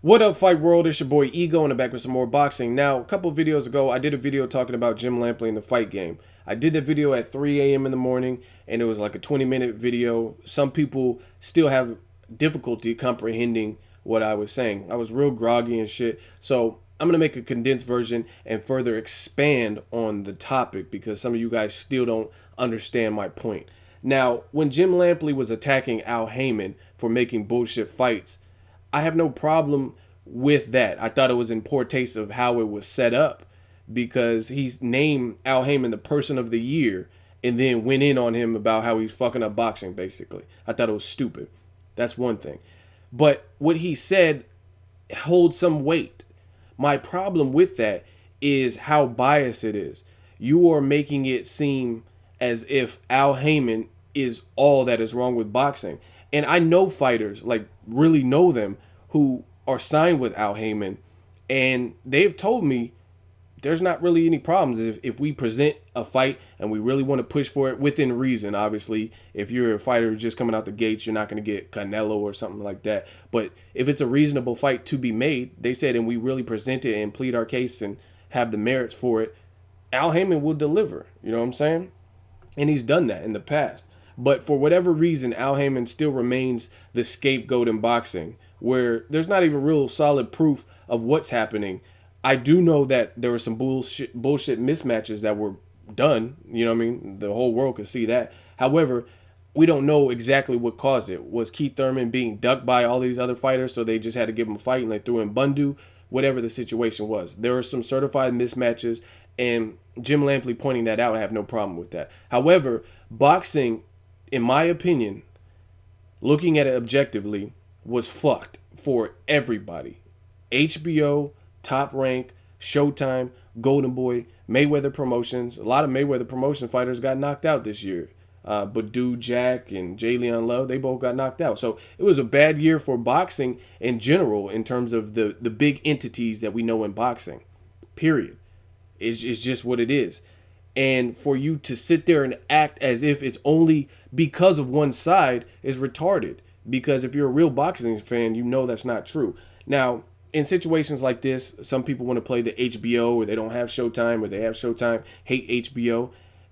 What up, Fight World? It's your boy Ego, and I'm back with some more boxing. Now, a couple videos ago, I did a video talking about Jim Lampley in the fight game. I did the video at 3 a.m. in the morning, and it was like a 20-minute video. Some people still have difficulty comprehending what I was saying. I was real groggy and shit. So I'm going to make a condensed version and further expand on the topic because some of you guys still don't understand my point. Now, when Jim Lampley was attacking Al Haymon for making bullshit fights, I have no problem with that. I thought it was in poor taste of how it was set up because he's named Al Haymon the person of the year and then went in on him about how he's fucking up boxing, basically. I thought it was stupid. That's one thing. But what he said holds some weight. My problem with that is how biased it is. You are making it seem as if Al Haymon is all that is wrong with boxing. And I know fighters, like really know them, who are signed with Al Haymon, and they've told me there's not really any problems if we present a fight and we really want to push for it within reason. Obviously, if you're a fighter just coming out the gates, you're not going to get Canelo or something like that. But if it's a reasonable fight to be made, they said, and we really present it and plead our case and have the merits for it, Al Haymon will deliver. You know what I'm saying? And he's done that in the past. But for whatever reason, Al Haymon still remains the scapegoat in boxing, where there's not even real solid proof of what's happening. I do know that there were some bullshit mismatches that were done. You know what I mean? The whole world could see that. However, we don't know exactly what caused it. Was Keith Thurman being ducked by all these other fighters, so they just had to give him a fight and they threw in Bundu? Whatever the situation was. There were some certified mismatches, and Jim Lampley pointing that out, I have no problem with that. However, boxing, in my opinion, looking at it objectively, was fucked for everybody. HBO, Top Rank, Showtime, Golden Boy, Mayweather Promotions. A lot of Mayweather Promotion fighters got knocked out this year. Badu Jack and Jay Leon Love, they both got knocked out. So it was a bad year for boxing in general in terms of the big entities that we know in boxing. Period. It's just what it is. And for you to sit there and act as if it's only because of one side is retarded. Because if you're a real boxing fan, you know that's not true. Now, in situations like this, some people want to play the HBO or they don't have Showtime, or they have Showtime, hate HBO.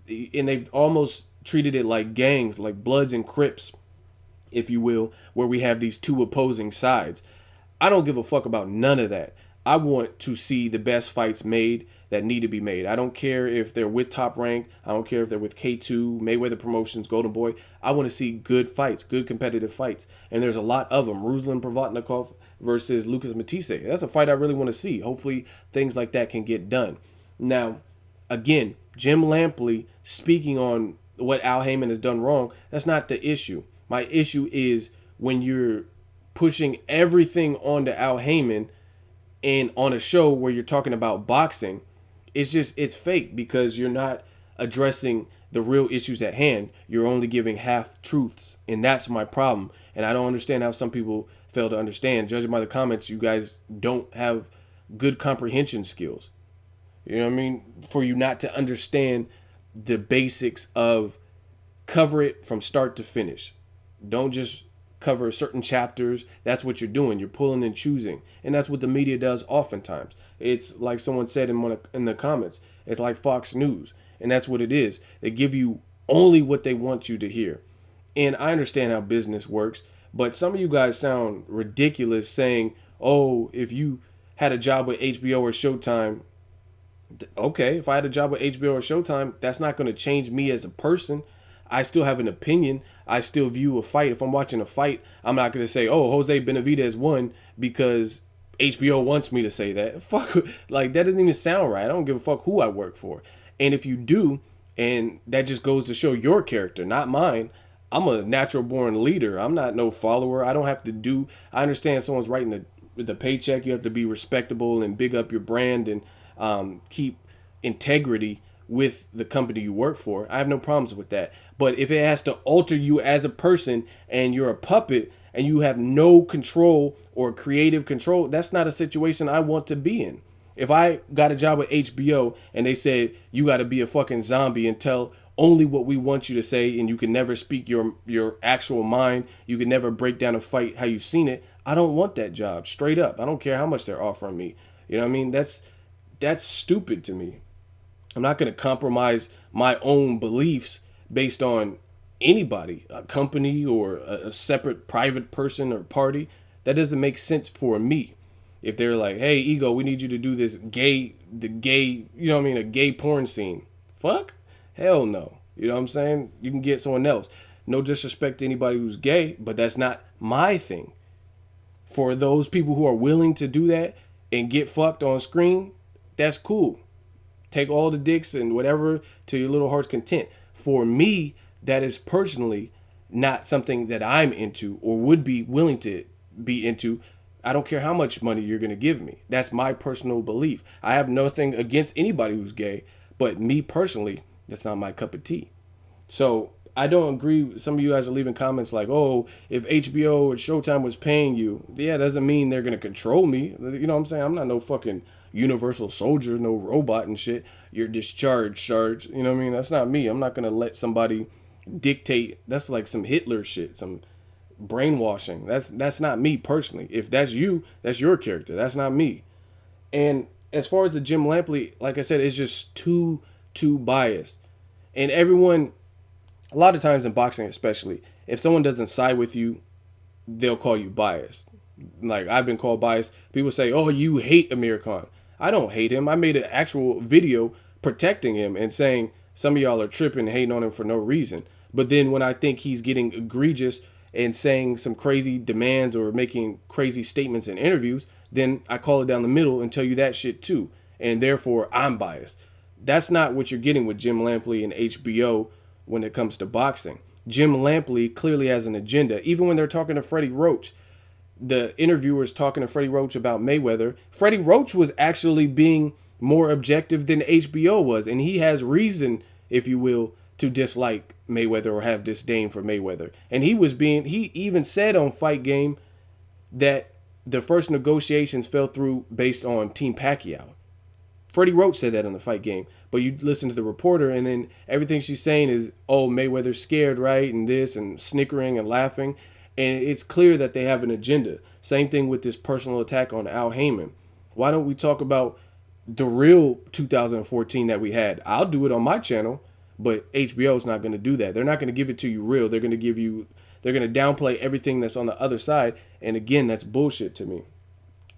And they've almost treated it like gangs, like Bloods and Crips, if you will, where we have these two opposing sides. I don't give a fuck about none of that. I want to see the best fights made that need to be made. I don't care if they're with Top Rank. I don't care if they're with K2, Mayweather Promotions, Golden Boy. I want to see good fights, good competitive fights. And there's a lot of them. Ruslan Provatnikov versus Lucas Matisse. That's a fight I really want to see. Hopefully things like that can get done. Now, again, Jim Lampley speaking on what Al Haymon has done wrong, that's not the issue. My issue is when you're pushing everything onto Al Haymon and on a show where you're talking about boxing, it's fake because you're not addressing the real issues at hand. You're only giving half truths, and that's my problem. And I don't understand how some people fail to understand. Judging by the comments, you guys don't have good comprehension skills. You know what I mean? For you not to understand the basics of cover it from start to finish. Don't just cover certain chapters. That's what you're doing. You're pulling and choosing. And that's what the media does oftentimes. It's like someone said in the comments. It's like Fox News. And that's what it is. They give you only what they want you to hear. And I understand how business works. But some of you guys sound ridiculous saying, oh, if you had a job with HBO or Showtime, okay, if I had a job with HBO or Showtime, that's not going to change me as a person. I still have an opinion. I still view a fight. If I'm watching a fight, I'm not going to say, oh, Jose Benavidez won because HBO wants me to say that. Fuck, like that doesn't even sound right. I don't give a fuck who I work for. And if you do, and that just goes to show your character, not mine. I'm a natural born leader. I'm not no follower. I don't have to do, I understand someone's writing the paycheck. You have to be respectable and big up your brand and keep integrity with the company you work for. I have no problems with that. But if it has to alter you as a person and you're a puppet and you have no control or creative control, that's not a situation I want to be in. If I got a job with HBO and they said you got to be a fucking zombie and tell only what we want you to say, and you can never speak your actual mind. You can never break down a fight how you've seen it. I don't want that job, straight up. I don't care how much they're offering me. You know what I mean? That's stupid to me. I'm not going to compromise my own beliefs based on anybody, a company or a separate private person or party. That doesn't make sense for me. If they're like, hey, Ego, we need you to do this the gay, you know what I mean, a gay porn scene. Fuck? Hell no. You know what I'm saying? You can get someone else. No disrespect to anybody who's gay, but that's not my thing. For those people who are willing to do that and get fucked on screen, that's cool. Take all the dicks and whatever to your little heart's content. For me, that is personally not something that I'm into or would be willing to be into. I don't care how much money you're going to give me. That's my personal belief. I have nothing against anybody who's gay, but me personally, that's not my cup of tea. So I don't agree. Some of you guys are leaving comments like, oh, if HBO or Showtime was paying you, yeah, doesn't mean they're going to control me. You know what I'm saying? I'm not no fucking universal soldier, no robot and shit. You're discharged, Sarge. You know what I mean? That's not me. I'm not going to let somebody dictate. That's like some Hitler shit, some brainwashing. That's not me personally. If that's you, that's your character. That's not me. And as far as the Jim Lampley, like I said, it's just too biased. And everyone, a lot of times in boxing especially, if someone doesn't side with you, they'll call you biased. Like, I've been called biased. People say, oh, you hate Amir Khan. I don't hate him. I made an actual video protecting him and saying some of y'all are tripping, hating on him for no reason. But then when I think he's getting egregious and saying some crazy demands or making crazy statements in interviews, then I call it down the middle and tell you that shit too. And therefore, I'm biased. That's not what you're getting with Jim Lampley and HBO when it comes to boxing. Jim Lampley clearly has an agenda. Even when they're talking to Freddie Roach, the interviewers talking to Freddie Roach about Mayweather, Freddie Roach was actually being more objective than HBO was. And he has reason, if you will, to dislike Mayweather or have disdain for Mayweather. And he even said on Fight Game that the first negotiations fell through based on Team Pacquiao. Freddie Roach said that on the Fight Game. But you listen to the reporter and then everything she's saying is, oh, Mayweather's scared, right? And this, and snickering and laughing. And it's clear that they have an agenda. Same thing with this personal attack on Al Haymon. Why don't we talk about the real 2014 that we had? I'll do it on my channel, but HBO's not going to do that. They're not going to give it to you real. They're going to downplay everything that's on the other side. And again, that's bullshit to me.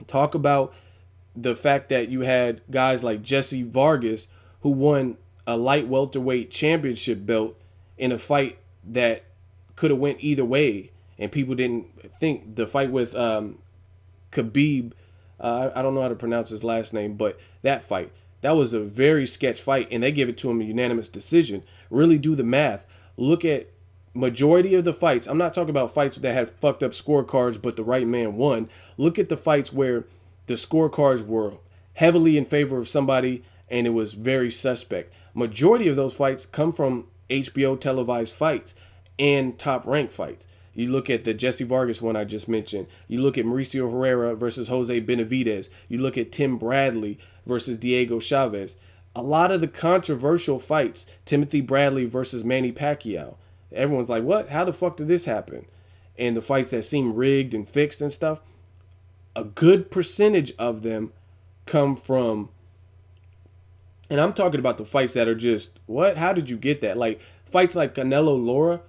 Talk about the fact that you had guys like Jesse Vargas who won a light welterweight championship belt in a fight that could have went either way. And people didn't think the fight with Khabib, I don't know how to pronounce his last name, but that fight, that was a very sketch fight, and they gave it to him a unanimous decision. Really do the math. Look at majority of the fights. I'm not talking about fights that had fucked up scorecards, but the right man won. Look at the fights where the scorecards were heavily in favor of somebody, and it was very suspect. Majority of those fights come from HBO televised fights and top rank fights. You look at the Jesse Vargas one I just mentioned. You look at Mauricio Herrera versus Jose Benavidez. You look at Tim Bradley versus Diego Chavez. A lot of the controversial fights, Timothy Bradley versus Manny Pacquiao. Everyone's like, what? How the fuck did this happen? And the fights that seem rigged and fixed and stuff, a good percentage of them come from, and I'm talking about the fights that are just, what? How did you get that? Like fights like Canelo Lara,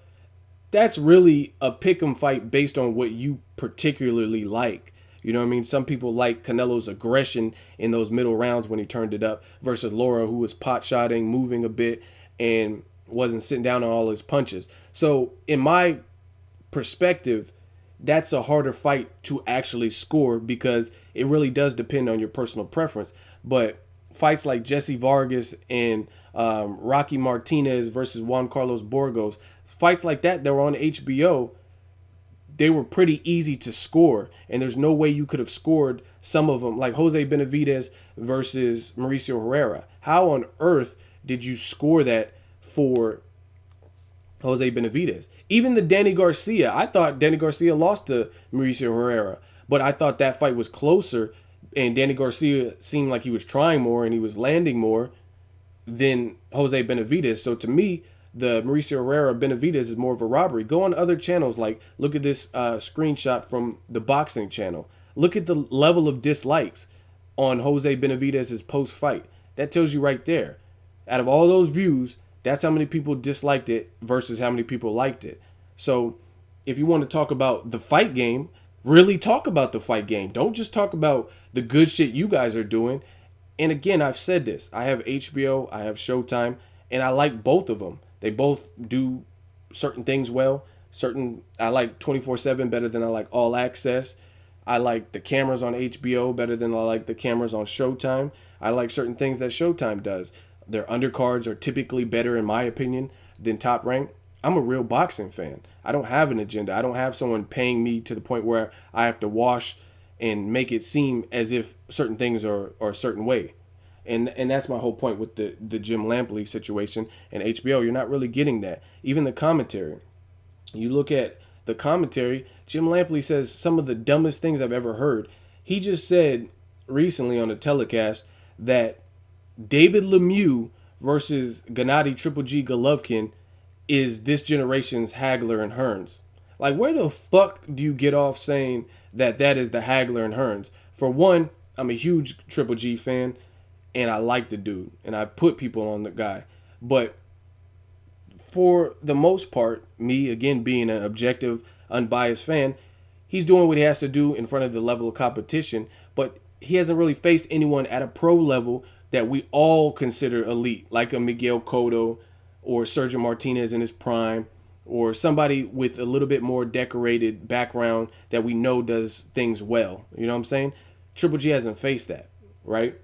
that's really a pick'em fight based on what you particularly like. You know what I mean? Some people like Canelo's aggression in those middle rounds when he turned it up versus Lara, who was pot-shotting, moving a bit, and wasn't sitting down on all his punches. So in my perspective, that's a harder fight to actually score because it really does depend on your personal preference. But fights like Jesse Vargas and Rocky Martinez versus Juan Carlos Burgos, fights like that were on HBO, they were pretty easy to score. And there's no way you could have scored some of them, like Jose Benavidez versus Mauricio Herrera. How on earth did you score that for Jose Benavidez? Even the Danny Garcia, I thought Danny Garcia lost to Mauricio Herrera, but I thought that fight was closer, and Danny Garcia seemed like he was trying more and he was landing more than Jose Benavidez. So to me, the Mauricio Herrera Benavidez is more of a robbery. Go on other channels, like look at this screenshot from the boxing channel. Look at the level of dislikes on Jose Benavidez's post fight. That tells you right there. Out of all those views, that's how many people disliked it versus how many people liked it. So if you want to talk about the fight game, really talk about the fight game. Don't just talk about the good shit you guys are doing. And again, I've said this. I have HBO, I have Showtime, and I like both of them. They both do certain things well. I like 24/7 better than I like All Access. I like the cameras on HBO better than I like the cameras on Showtime. I like certain things that Showtime does. Their undercards are typically better, in my opinion, than Top Rank. I'm a real boxing fan. I don't have an agenda. I don't have someone paying me to the point where I have to wash and make it seem as if certain things are a certain way. And that's my whole point with the Jim Lampley situation and HBO. You're not really getting that. Even the commentary. You look at the commentary, Jim Lampley says some of the dumbest things I've ever heard. He just said recently on a telecast that David Lemieux versus Gennady Triple G Golovkin is this generation's Hagler and Hearns. Like, where the fuck do you get off saying that is the Hagler and Hearns? For one, I'm a huge Triple G fan, and I like the dude, and I put people on the guy. But for the most part, me, again, being an objective, unbiased fan, he's doing what he has to do in front of the level of competition, but he hasn't really faced anyone at a pro level that we all consider elite, like a Miguel Cotto or Sergio Martinez in his prime, or somebody with a little bit more decorated background that we know does things well. You know what I'm saying? Triple G hasn't faced that, right?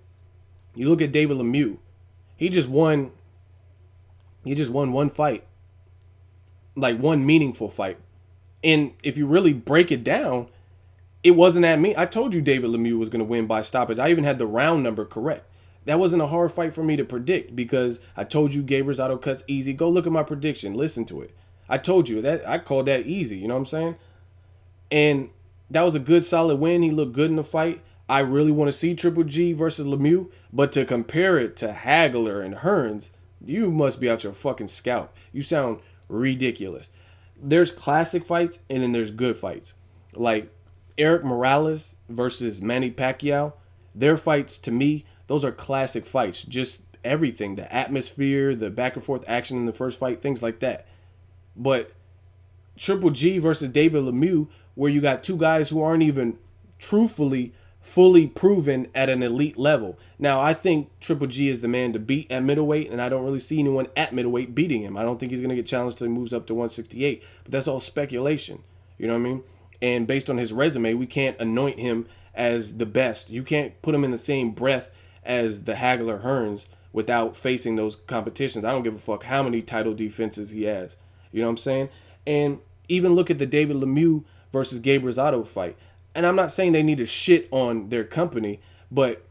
You look at David Lemieux. He just won one fight. Like one meaningful fight. And if you really break it down, it wasn't that mean. I told you David Lemieux was going to win by stoppage. I even had the round number correct. That wasn't a hard fight for me to predict because I told you Gabe Rosado cuts easy. Go look at my prediction. Listen to it. I told you that. I called that easy. You know what I'm saying? And that was a good, solid win. He looked good in the fight. I really want to see Triple G versus Lemieux. But to compare it to Hagler and Hearns, you must be out your fucking scalp. You sound ridiculous. There's classic fights and then there's good fights. Like Eric Morales versus Manny Pacquiao. Their fights, to me, those are classic fights. Just everything. The atmosphere, the back and forth action in the first fight, things like that. But Triple G versus David Lemieux, where you got two guys who aren't even truthfully fully proven at an elite level. Now, I think Triple G is the man to beat at middleweight, and I don't really see anyone at middleweight beating him. I don't think he's going to get challenged until he moves up to 168. But that's all speculation. You know what I mean? And based on his resume, we can't anoint him as the best. You can't put him in the same breath as the Hagler Hearns without facing those competitions. I don't give a fuck how many title defenses he has. You know what I'm saying? And even look at the David Lemieux versus Gabe Rosado fight. And I'm not saying they need to shit on their company, but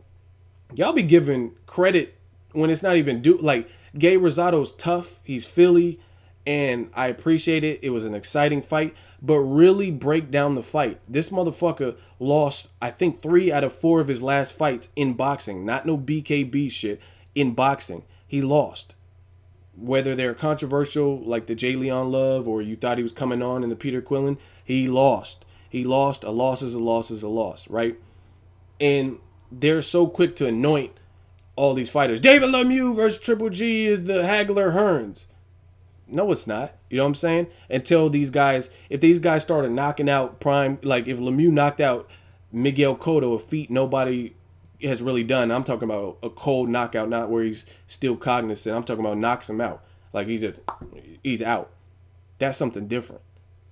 y'all be giving credit when it's not even due. Like, Gabe Rosado's tough. He's Philly, and I appreciate it. It was an exciting fight, but really break down the fight. This motherfucker lost, I think, 3 out of 4 of his last fights in boxing. Not no BKB shit. In boxing, he lost. Whether they're controversial, like the J. Leon Love, or you thought he was coming on in the Peter Quillen, he lost. He lost. A loss is a loss is a loss, right? And they're so quick to anoint all these fighters. David Lemieux versus Triple G is the Hagler Hearns. No, it's not. You know what I'm saying? Until these guys, if these guys started knocking out prime, like if Lemieux knocked out Miguel Cotto, a feat nobody has really done. I'm talking about a cold knockout, not where he's still cognizant. I'm talking about knocks him out. Like he's out. That's something different.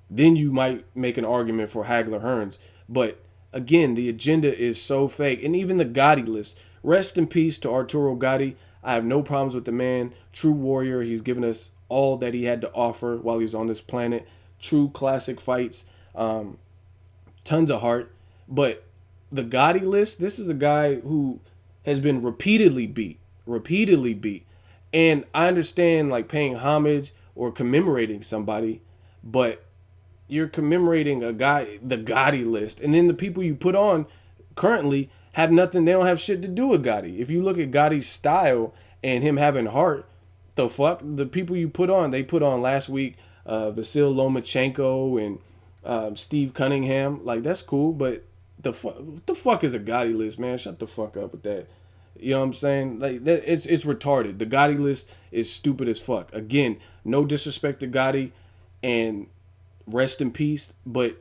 Then you might make an argument for Hagler Hearns. But again, the agenda is so fake. And even the Gotti list. Rest in peace to Arturo Gotti. I have no problems with the man. True warrior. He's given us all that he had to offer while he was on this planet. True classic fights. Tons of heart. But the Gotti list, this is a guy who has been repeatedly beat. And I understand like paying homage or commemorating somebody, but you're commemorating a guy, the Gotti list. And then the people you put on currently have nothing, they don't have shit to do with Gotti. If you look at Gotti's style and him having heart, The fuck? The people you put on, they put on last week, Vasil Lomachenko and Steve Cunningham. Like, that's cool, but what the fuck is a Gotti list, man? Shut the fuck up with that. You know what I'm saying? Like, it's retarded. The Gotti list is stupid as fuck. Again, no disrespect to Gotti, and rest in peace. But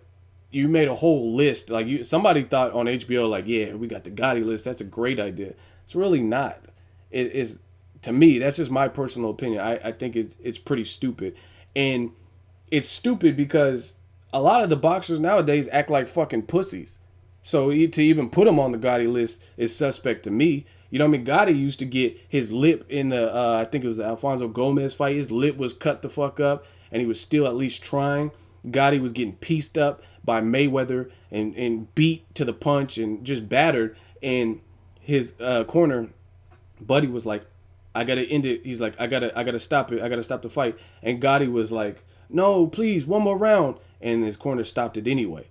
you made a whole list. Like, somebody thought on HBO, like, yeah, we got the Gotti list. That's a great idea. It's really not. It is, to me. That's just my personal opinion. I think it's pretty stupid, and it's stupid because a lot of the boxers nowadays act like fucking pussies. So to even put him on the Gotti list is suspect to me. You know what I mean? Gotti used to get his lip in the, I think it was the Alfonso Gomez fight. His lip was cut the fuck up, and he was still at least trying. Gotti was getting pieced up by Mayweather and beat to the punch and just battered. And his corner buddy was like, I gotta end it. He's like, I gotta stop it. I gotta stop the fight. And Gotti was like, no, please, one more round. And his corner stopped it anyway.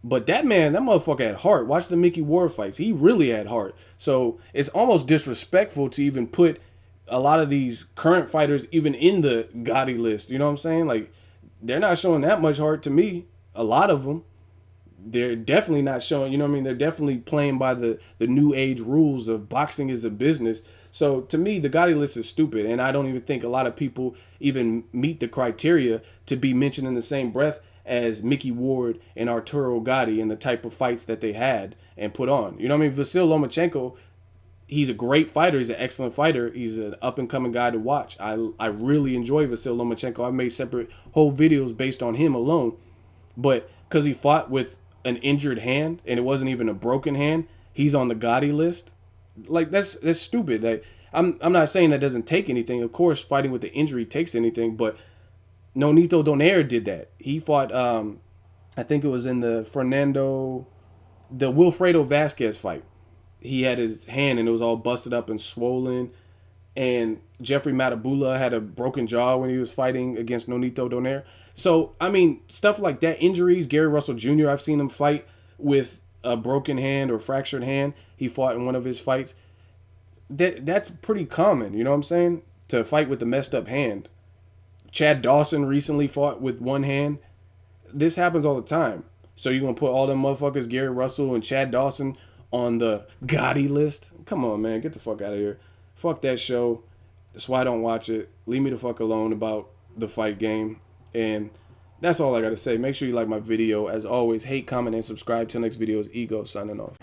But that motherfucker had heart. Watch the Mickey Ward fights. He really had heart. So it's almost disrespectful to even put a lot of these current fighters even in the Gotti list. You know what I'm saying? Like, they're not showing that much heart to me. A lot of them. They're definitely not showing, you know what I mean? They're definitely playing by the new age rules of boxing is a business. So to me, the Gotti list is stupid. And I don't even think a lot of people even meet the criteria to be mentioned in the same breath as Mickey Ward and Arturo Gotti and the type of fights that they had and put on. You know what I mean? Vasil Lomachenko, he's a great fighter. He's an excellent fighter. He's an up-and-coming guy to watch. I really enjoy Vasil Lomachenko. I've made separate whole videos based on him alone. But because he fought with an injured hand and it wasn't even a broken hand, he's on the Gotti list. Like, that's stupid. Like, I'm not saying that doesn't take anything. Of course, fighting with the injury takes anything, but Nonito Donaire did that. He fought, I think it was in the Wilfredo Vasquez fight. He had his hand and it was all busted up and swollen. And Jeffrey Matabula had a broken jaw when he was fighting against Nonito Donaire. So, I mean, stuff like that, injuries. Gary Russell Jr., I've seen him fight with a broken hand or fractured hand. He fought in one of his fights. That's pretty common, you know what I'm saying? To fight with a messed up hand. Chad Dawson recently fought with one hand. This happens all the time. So you're going to put all them motherfuckers, Gary Russell and Chad Dawson, on the Gotti list? Come on, man. Get the fuck out of here. Fuck that show. That's why I don't watch it. Leave me the fuck alone about the fight game. And that's all I got to say. Make sure you like my video. As always, hate, comment, and subscribe. Till next video is Ego signing off.